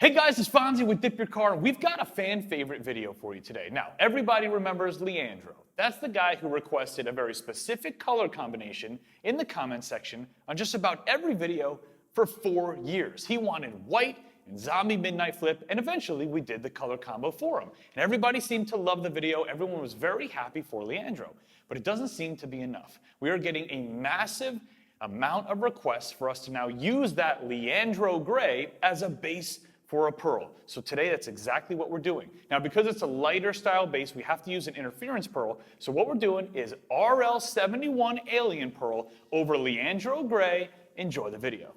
Hey guys, it's Fonzie with Dip Your Car. We've got a fan favorite video for you today. Now, everybody remembers Leandro. That's the guy who requested a very specific color combination in the comment section on just about every video for 4 years. He wanted white and zombie midnight flip, and eventually we did the color combo for him. And everybody seemed to love the video. Everyone was very happy for Leandro. But it doesn't seem to be enough. We are getting a massive amount of requests for us to now use that Leandro Grey as a base for a pearl. So today that's exactly what we're doing. Now because it's a lighter style base, we have to use an interference pearl. So what we're doing is RL71 Alien Pearl over Leandro Grey. Enjoy the video.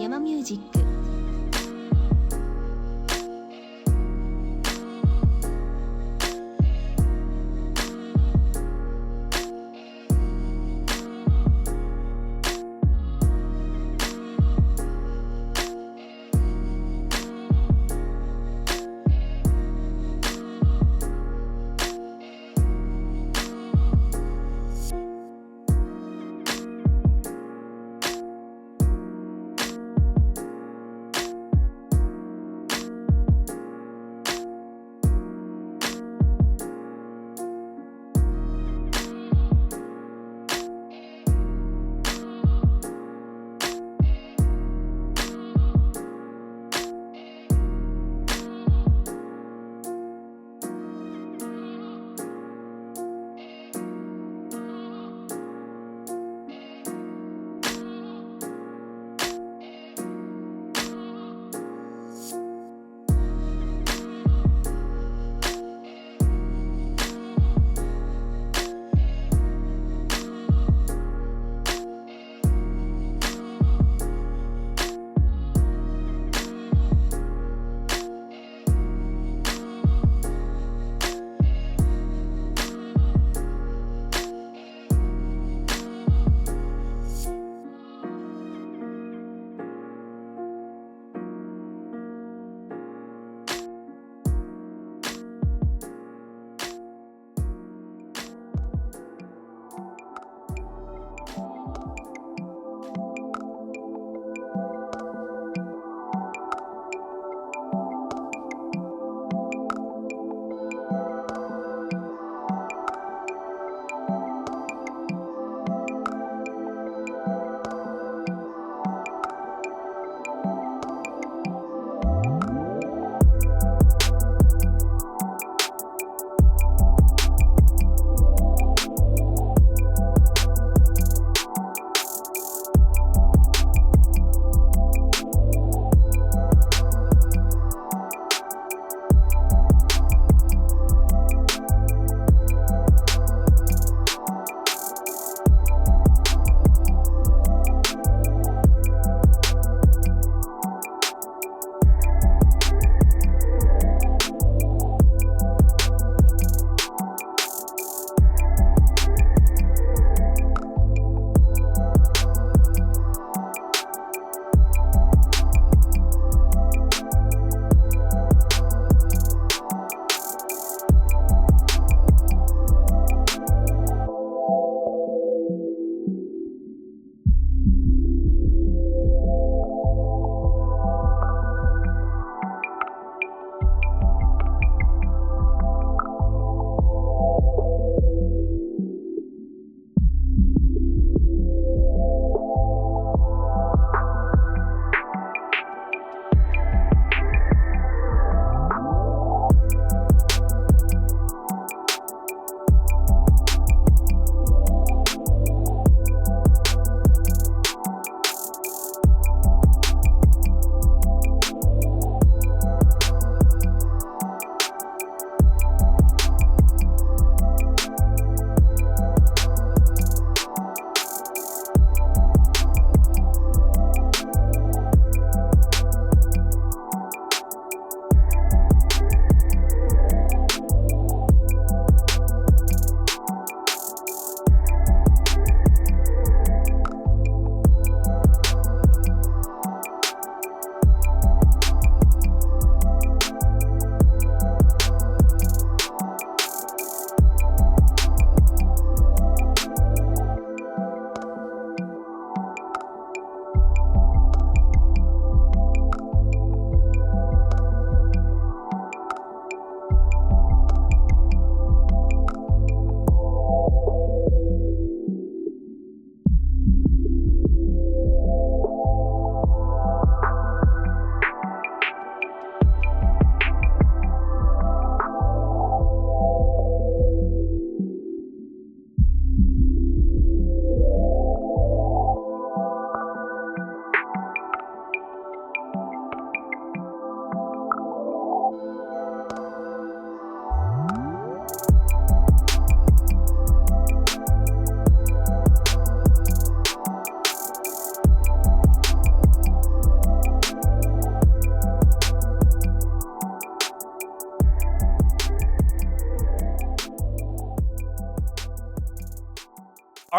Yama Music.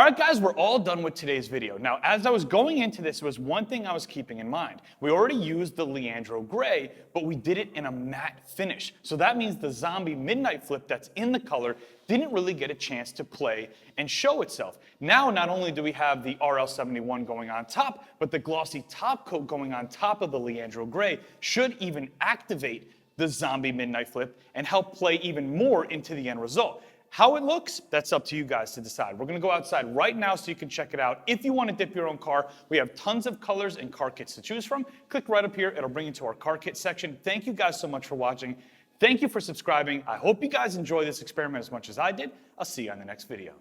right, guys, we're all done with today's video. Now, as I was going into this, there was one thing I was keeping in mind. We already used the Leandro Grey, but we did it in a matte finish. So that means the zombie midnight flip that's in the color didn't really get a chance to play and show itself. Now, not only do we have the RL71 going on top, but the glossy top coat going on top of the Leandro Grey should even activate the zombie midnight flip and help play even more into the end result. How it looks, that's up to you guys to decide. We're gonna go outside right now so you can check it out. If you wanna dip your own car, we have tons of colors and car kits to choose from. Click right up here, it'll bring you to our car kit section. Thank you guys so much for watching. Thank you for subscribing. I hope you guys enjoy this experiment as much as I did. I'll see you on the next video.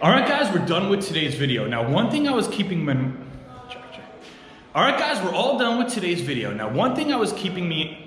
All right, guys, we're done with today's video. Now, one thing I was keeping All right, guys, we're all done with today's video. Now, one thing I was keeping me